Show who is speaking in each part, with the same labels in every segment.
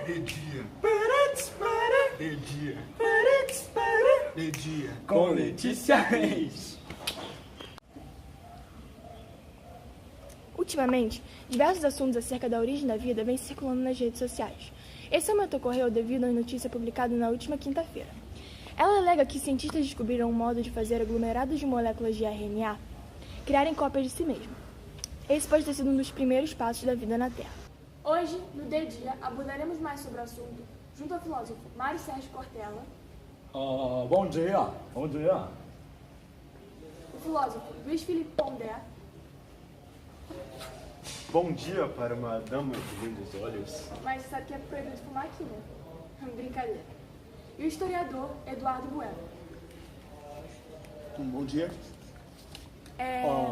Speaker 1: De dia. De dia. De dia.
Speaker 2: Com Letícia Reis.
Speaker 3: Ultimamente, diversos assuntos acerca da origem da vida vêm circulando nas redes sociais. Esse aumento ocorreu devido a uma notícia publicada na última quinta-feira. Ela alega que cientistas descobriram um modo de fazer aglomerados de moléculas de RNA criarem cópias de si mesmo. Esse pode ter sido um dos primeiros passos da vida na Terra. Hoje, no D-Dia, abordaremos mais sobre o assunto junto ao filósofo Mário Sérgio Cortella,
Speaker 2: Bom dia. Bom dia.
Speaker 3: o filósofo Luiz Felipe Pondé,
Speaker 4: Bom dia para uma dama de lindos olhos.
Speaker 3: mas sabe que é proibido fumar aqui, né? Brincadeira. E o historiador Eduardo Bueno.
Speaker 1: Bom dia.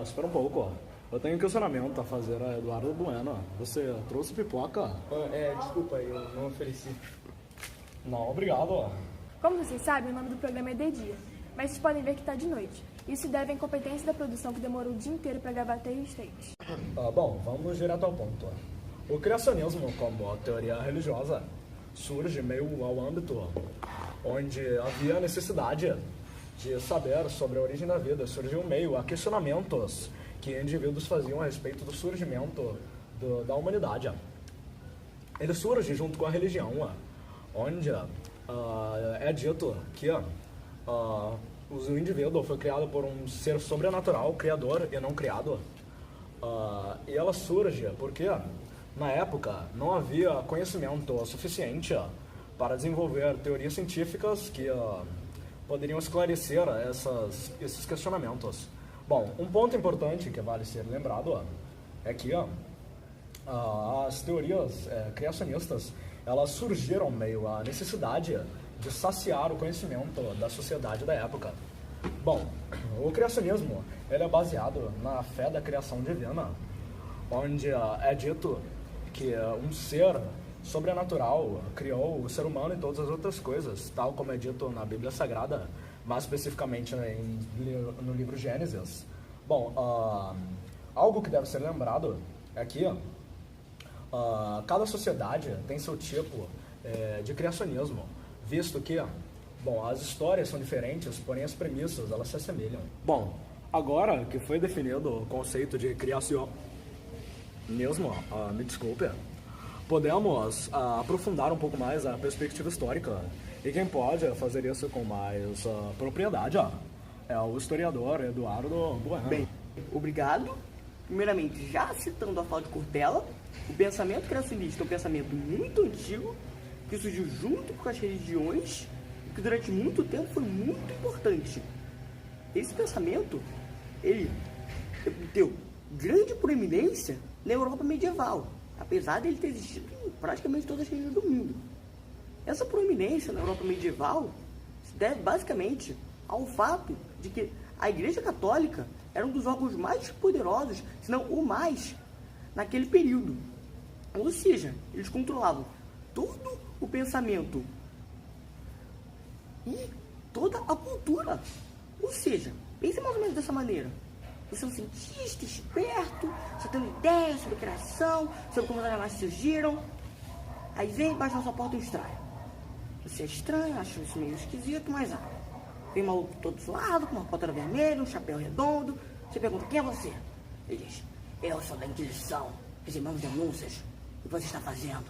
Speaker 2: Espera um pouco. Eu tenho um questionamento a fazer a Eduardo Bueno. Você trouxe pipoca?
Speaker 4: Desculpa, eu não ofereci.
Speaker 2: Não, obrigado.
Speaker 3: Como vocês sabem, o nome do programa é De Dia, mas vocês podem ver que está de noite. Isso deve à incompetência da produção que demorou o dia inteiro para gravar 3 takes.
Speaker 2: Bom, vamos direto ao ponto. O criacionismo, como teoria religiosa, surge meio ao âmbito onde havia necessidade de saber sobre a origem da vida. Surgiu meio a questionamentos que indivíduos faziam a respeito do surgimento da humanidade. Ele surge junto com a religião, onde é dito que o indivíduo foi criado por um ser sobrenatural, criador e não criado. E ela surge porque, na época, não havia conhecimento suficiente para desenvolver teorias científicas que poderiam esclarecer esses questionamentos. Bom, um ponto importante que vale ser lembrado é que as teorias criacionistas, elas surgiram meio à necessidade de saciar o conhecimento da sociedade da época. Bom, o criacionismo ele é baseado na fé da criação divina, onde é dito que um ser sobrenatural criou o ser humano e todas as outras coisas, tal como é dito na Bíblia Sagrada, mais especificamente no livro Gênesis. Bom, algo que deve ser lembrado é que cada sociedade tem seu tipo de criacionismo, visto que, bom, as histórias são diferentes, porém as premissas elas se assemelham. Bom, agora que foi definido o conceito de criacionismo, me desculpe, podemos aprofundar um pouco mais a perspectiva histórica. E quem pode fazer isso com mais propriedade é o historiador Eduardo Bueno.
Speaker 5: Bem, obrigado. Primeiramente, já citando a fala de Cortella, o pensamento criacionista é um pensamento muito antigo, que surgiu junto com as religiões e que durante muito tempo foi muito importante. Esse pensamento, ele deu grande proeminência na Europa medieval, apesar de ele ter existido em praticamente todas as regiões do mundo. Essa proeminência na Europa medieval se deve basicamente ao fato de que a Igreja Católica era um dos órgãos mais poderosos, se não o mais, naquele período. Ou seja, eles controlavam todo o pensamento e toda a cultura. Ou seja, pense mais ou menos dessa maneira. Você é um cientista esperto, você tem uma ideia sobre criação, sobre como os animais surgiram. Aí vem, bate na sua porta um estranho. Você é estranho, acha isso meio esquisito, mas vem maluco de todos os lados, com uma pólvora vermelha, um chapéu redondo. Você pergunta, quem é você? Ele diz, eu sou da Inquisição, recebemos denúncias. O que você está fazendo?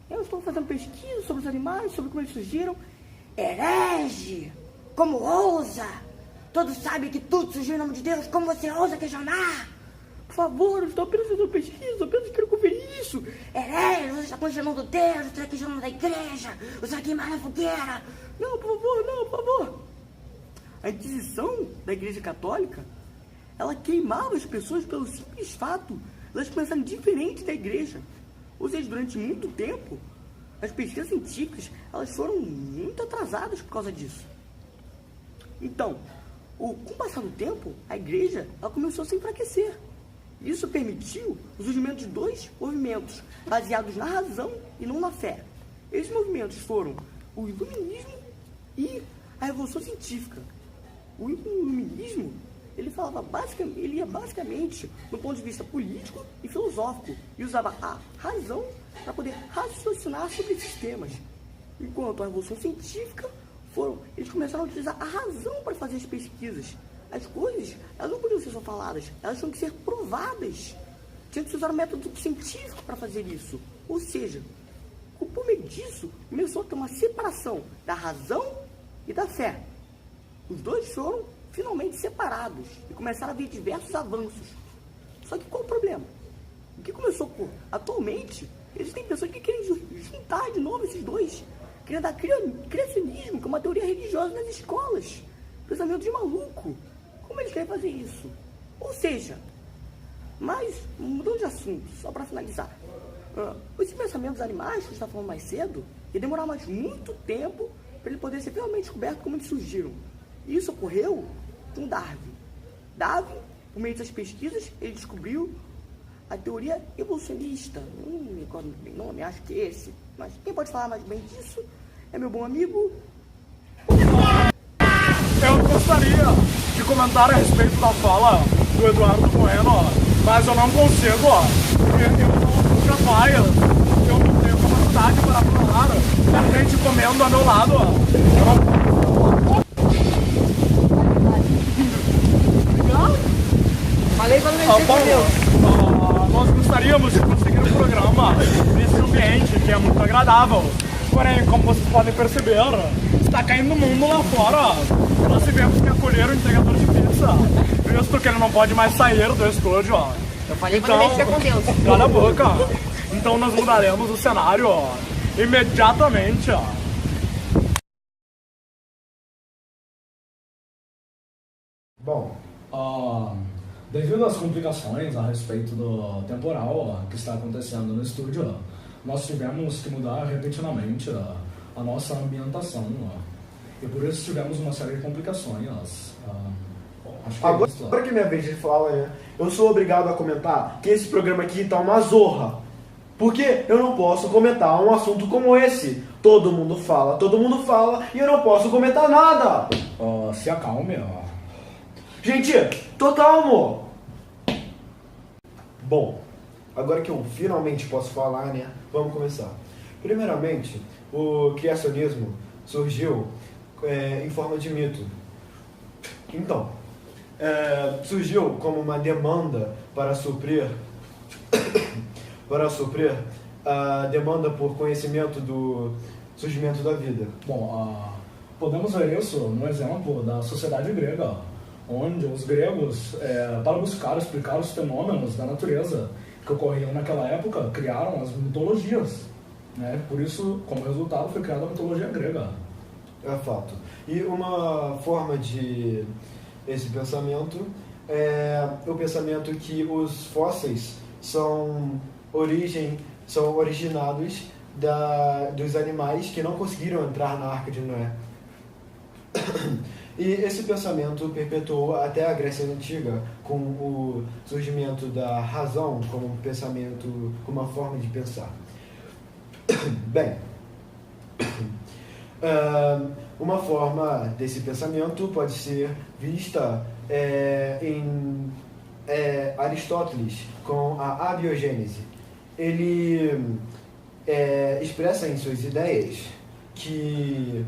Speaker 5: Eu estou fazendo pesquisa sobre os animais, sobre como eles surgiram. Herege! Como ousa? Todos sabem que tudo surgiu em nome de Deus, como você ousa questionar? Por favor, eu estou apenas fazendo pesquisa, eu apenas quero conferir isso. Herege, você está questionando Deus, você está questionando a igreja, você vai queimar na fogueira. Não, por favor, não, por favor. A Inquisição da Igreja Católica, ela queimava as pessoas pelo simples fato de elas pensarem diferente da igreja. Ou seja, durante muito tempo, as pesquisas científicas elas foram muito atrasadas por causa disso. Então, com o passar do tempo, a igreja ela começou a se enfraquecer. Isso permitiu o surgimento de 2 movimentos baseados na razão e não na fé. Esses movimentos foram o Iluminismo e a Revolução Científica. O Iluminismo ele ia basicamente do ponto de vista político e filosófico e usava a razão para poder raciocinar sobre esses temas. Enquanto a Revolução Científica eles começaram a utilizar a razão para fazer as pesquisas. As coisas, elas não podiam ser só faladas, elas tinham que ser provadas. Tinha que se usar um método científico para fazer isso. Ou seja, por meio disso, começou a ter uma separação da razão e da fé. Os dois foram finalmente separados e começaram a haver diversos avanços. Só que qual o problema? O que começou a ocorrer? Atualmente, existem pessoas que querem juntar de novo esses dois. Querem dar criacionismo, que é uma teoria religiosa nas escolas. Pensamento de maluco. Como eles querem fazer isso? Ou seja, mas, mudando de assunto, só para finalizar. Esse pensamento dos animais, que a gente estava falando mais cedo, ia demorar mais muito tempo para ele poder ser finalmente descoberto como eles surgiram. E isso ocorreu com Darwin. Darwin, por meio dessas pesquisas, ele descobriu a teoria evolucionista. Não me recordo bem o nome, acho que é esse. Mas quem pode falar mais bem disso é meu bom amigo.
Speaker 2: Eu gostaria de comentar a respeito da fala do Eduardo Bueno, mas eu não consigo, porque eu não sou capaz, eu não tenho capacidade para falar, tem gente comendo ao meu lado, eu não...
Speaker 5: Falei para não mexer
Speaker 2: nós gostaríamos de conseguir um programa nesse ambiente que é muito agradável. Porém, como vocês podem perceber, está caindo o mundo lá fora. Nós tivemos que acolher o entregador de pizza, visto que ele não pode mais sair do estúdio.
Speaker 5: Eu falei para não mexer com Deus.
Speaker 2: Cala a boca. Então nós mudaremos o cenário imediatamente.
Speaker 1: Bom,
Speaker 2: devido às complicações a respeito do temporal que está acontecendo no estúdio, nós tivemos que mudar repentinamente a nossa ambientação. E por isso tivemos uma série de complicações. Acho que
Speaker 1: agora que é minha vez de falar, né? Eu sou obrigado a comentar que esse programa aqui tá uma zorra. Porque eu não posso comentar um assunto como esse. Todo mundo fala e eu não posso comentar nada.
Speaker 2: Se acalme.
Speaker 1: Gente, tô calmo. Bom, agora que eu finalmente posso falar, né? Vamos começar. Primeiramente, o criacionismo surgiu em forma de mito. Então, surgiu como uma demanda para suprir a demanda por conhecimento do surgimento da vida.
Speaker 2: Bom, podemos ver isso no exemplo da sociedade grega, onde os gregos, para buscar explicar os fenômenos da natureza que ocorriam naquela época, criaram as mitologias. Né? Por isso, como resultado, foi criada a mitologia grega.
Speaker 1: É fato. E uma forma de esse pensamento é o pensamento que os fósseis são originados dos animais que não conseguiram entrar na Arca de Noé. E esse pensamento perpetuou até a Grécia Antiga, com o surgimento da razão como um pensamento, como uma forma de pensar. Bem, uma forma desse pensamento pode ser vista em Aristóteles com a abiogênese. Ele expressa em suas ideias que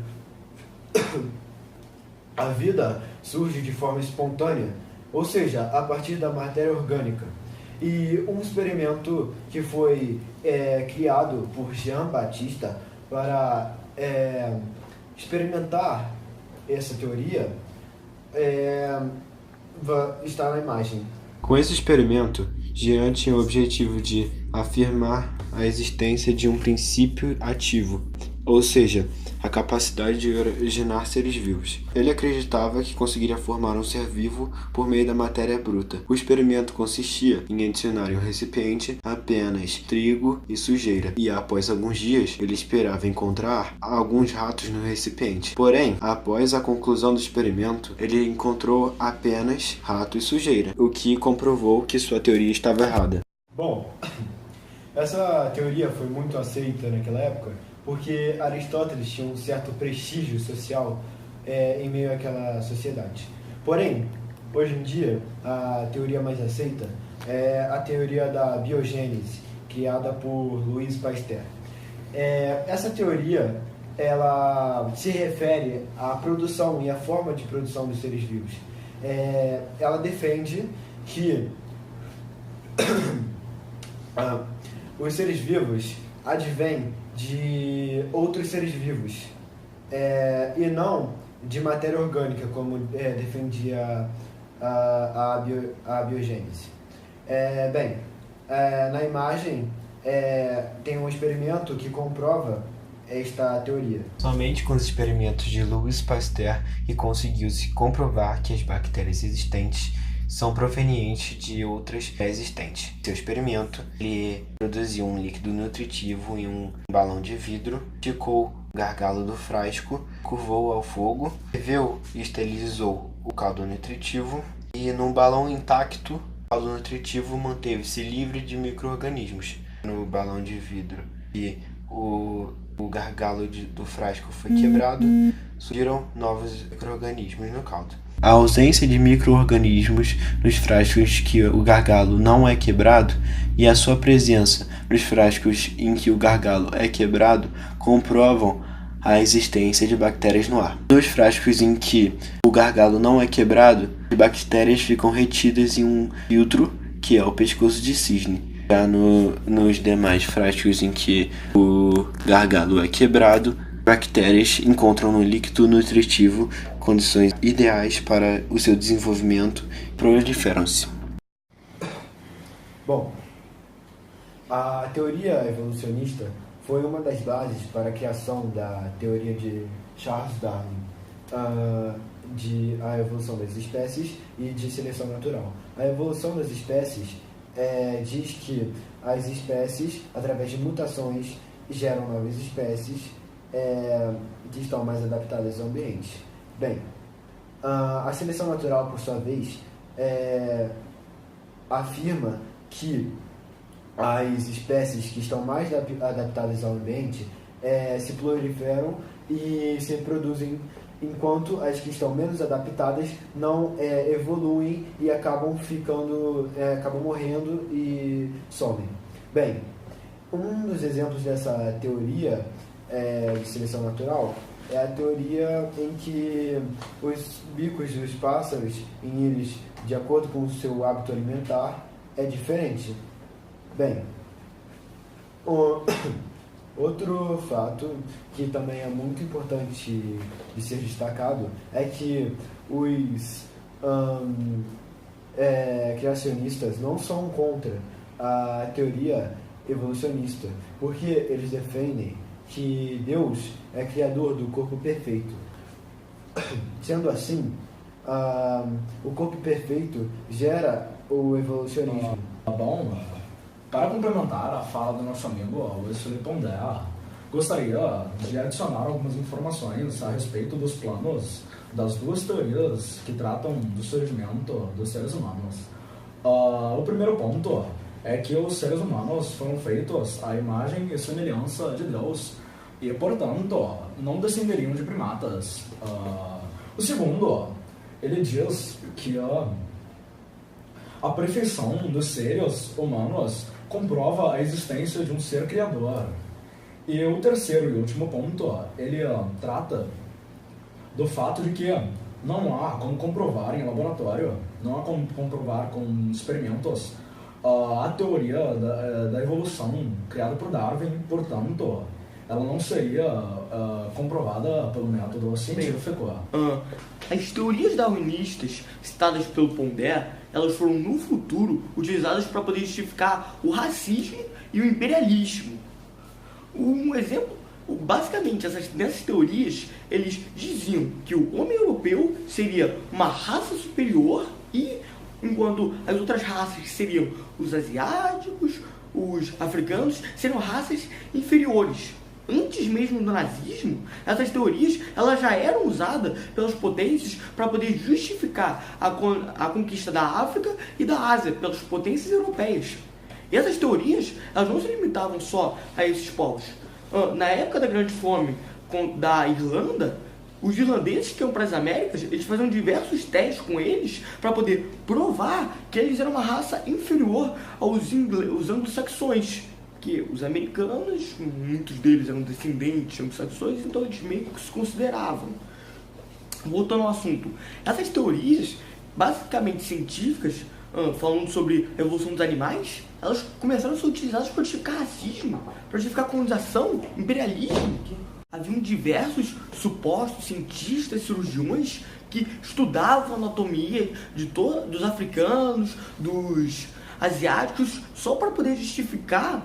Speaker 1: a vida surge de forma espontânea, ou seja, a partir da matéria orgânica. E um experimento que foi criado por Jean Baptiste para experimentar essa teoria está na imagem.
Speaker 4: Com esse experimento, Jean tinha o objetivo de afirmar a existência de um princípio ativo, ou seja, a capacidade de originar seres vivos. Ele acreditava que conseguiria formar um ser vivo por meio da matéria bruta. O experimento consistia em adicionar em um recipiente apenas trigo e sujeira, e após alguns dias ele esperava encontrar alguns ratos no recipiente. Porém, após a conclusão do experimento, ele encontrou apenas rato e sujeira, o que comprovou que sua teoria estava errada.
Speaker 1: Bom, essa teoria foi muito aceita naquela época, porque Aristóteles tinha um certo prestígio social em meio àquela sociedade. Porém, hoje em dia, a teoria mais aceita é a teoria da biogênese, criada por Louis Pasteur. Essa teoria ela se refere à produção e à forma de produção dos seres vivos. Ela defende que os seres vivos advêm de outros seres vivos e não de matéria orgânica, como defendia a biogênese. Na imagem tem um experimento que comprova esta teoria.
Speaker 4: Somente com os experimentos de Louis Pasteur que conseguiu-se comprovar que as bactérias existentes são provenientes de outras existentes. Seu experimento, ele produziu um líquido nutritivo em um balão de vidro, esticou o gargalo do frasco, curvou ao fogo, ferveu e esterilizou o caldo nutritivo e num balão intacto, o caldo nutritivo manteve-se livre de micro-organismos. No balão de vidro e o gargalo do frasco foi quebrado, surgiram novos micro-organismos no caldo. A ausência de micro-organismos nos frascos que o gargalo não é quebrado e a sua presença nos frascos em que o gargalo é quebrado comprovam a existência de bactérias no ar. Nos frascos em que o gargalo não é quebrado, as bactérias ficam retidas em um filtro que é o pescoço de cisne. Já nos demais frascos em que o gargalo é quebrado, bactérias encontram no líquido nutritivo condições ideais para o seu desenvolvimento e proliferam-se.
Speaker 1: Bom, a teoria evolucionista foi uma das bases para a criação da teoria de Charles Darwin, de a evolução das espécies e de seleção natural. A evolução das espécies diz que as espécies, através de mutações, geram novas espécies que estão mais adaptadas ao ambiente. Bem, a seleção natural, por sua vez, afirma que as espécies que estão mais adaptadas ao ambiente se proliferam e se reproduzem, enquanto as que estão menos adaptadas não evoluem e acabam morrendo e somem. Bem, um dos exemplos dessa teoria de seleção natural é a teoria em que os bicos dos pássaros em ilhas, de acordo com o seu hábito alimentar, é diferente. Bem, outro fato que também é muito importante de ser destacado é que os criacionistas não são contra a teoria evolucionista, porque eles defendem que Deus é criador do corpo perfeito. Sendo assim, o corpo perfeito gera o evolucionismo.
Speaker 2: Bom, para complementar a fala do nosso amigo Wesley Pondé, gostaria de adicionar algumas informações a respeito dos planos das duas teorias que tratam do surgimento dos seres humanos. O primeiro ponto é que os seres humanos foram feitos à imagem e semelhança de Deus e, portanto, não descenderiam de primatas. O segundo, ele diz que a perfeição dos seres humanos comprova a existência de um ser criador. E o terceiro e último ponto, ele trata do fato de que não há como comprovar em laboratório, não há como comprovar com experimentos a teoria da evolução criada por Darwin, portanto, ela não seria comprovada pelo método científico.
Speaker 5: As teorias darwinistas citadas pelo Pondé, elas foram no futuro utilizadas para poder justificar o racismo e o imperialismo. Um exemplo, basicamente, nessas teorias, eles diziam que o homem europeu seria uma raça superior enquanto as outras raças, que seriam os asiáticos, os africanos, seriam raças inferiores. Antes mesmo do nazismo, essas teorias elas já eram usadas pelas potências para poder justificar a conquista da África e da Ásia pelas potências europeias. E essas teorias elas não se limitavam só a esses povos. Na época da Grande Fome da Irlanda, os irlandeses que iam para as Américas, eles faziam diversos testes com eles para poder provar que eles eram uma raça inferior aos anglo-saxões. porque os americanos, muitos deles eram descendentes de anglo-saxões, então eles meio que se consideravam. Voltando ao assunto, essas teorias, basicamente científicas, falando sobre a evolução dos animais, elas começaram a ser utilizadas para justificar racismo, para justificar colonização, imperialismo. Haviam diversos supostos cientistas, cirurgiões que estudavam a anatomia dos africanos, dos asiáticos, só para poder justificar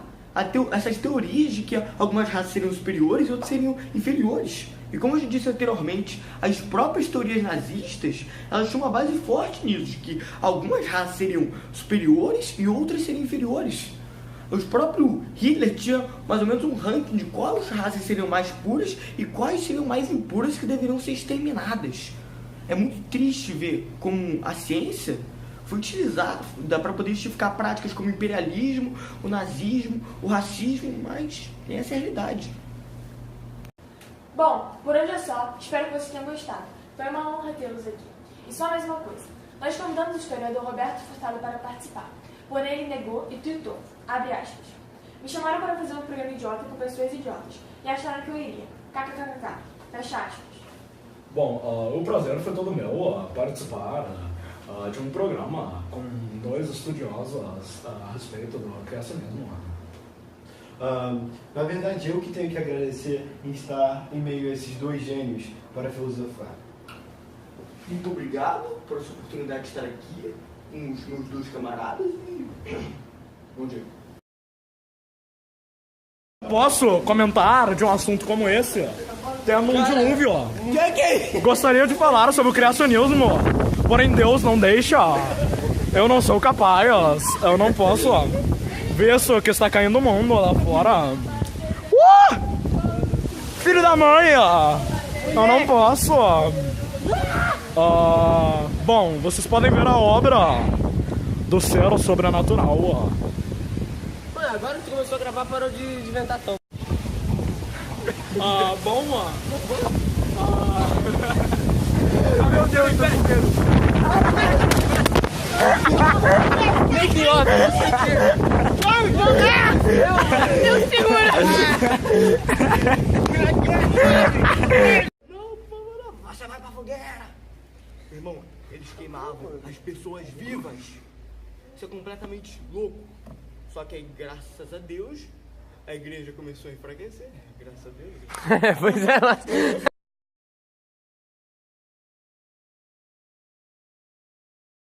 Speaker 5: essas teorias de que algumas raças seriam superiores e outras seriam inferiores. E como eu disse anteriormente, as próprias teorias nazistas, elas tinham uma base forte nisso, de que algumas raças seriam superiores e outras seriam inferiores. O próprio Hitler tinha mais ou menos um ranking de quais raças seriam mais puras e quais seriam mais impuras que deveriam ser exterminadas. É muito triste ver como a ciência foi utilizada para poder justificar práticas como o imperialismo, o nazismo, o racismo, mas essa é a realidade.
Speaker 3: Bom, por hoje é só. Espero que vocês tenham gostado. Foi uma honra tê-los aqui. E só mais uma coisa. Nós convidamos o historiador Roberto Furtado para participar. Porém, ele negou e tuitou, abre aspas. Me chamaram para fazer um programa idiota com pessoas idiotas. E acharam que eu iria. KKKK. Fecha aspas.
Speaker 2: Bom, o prazer foi todo meu participar de um programa com dois estudiosos a respeito do criacionismo.
Speaker 1: Na verdade, eu que tenho que agradecer em estar em meio a esses dois gênios para filosofar.
Speaker 5: Muito obrigado por essa oportunidade de estar aqui com os meus dois camaradas e bom dia.
Speaker 2: Posso comentar de um assunto como esse? Tendo um dilúvio. Gostaria de falar sobre o criacionismo, porém Deus não deixa. Eu não sou capaz, eu não posso ver isso que está caindo o mundo lá fora. Filho da mãe! Eu não posso. Bom, vocês podem ver a obra do ser sobrenatural.
Speaker 6: Agora que tu começou a gravar, parou de inventar tão.
Speaker 2: Bom, meu Deus,
Speaker 6: Que idiota!
Speaker 3: Deus segura!
Speaker 5: Não, por favor, não. Você vai pra fogueira! Irmão, eles queimavam as pessoas vivas. Isso é completamente louco. Só que aí, graças a Deus, a igreja começou a enfraquecer. Graças a Deus.
Speaker 6: Pois é,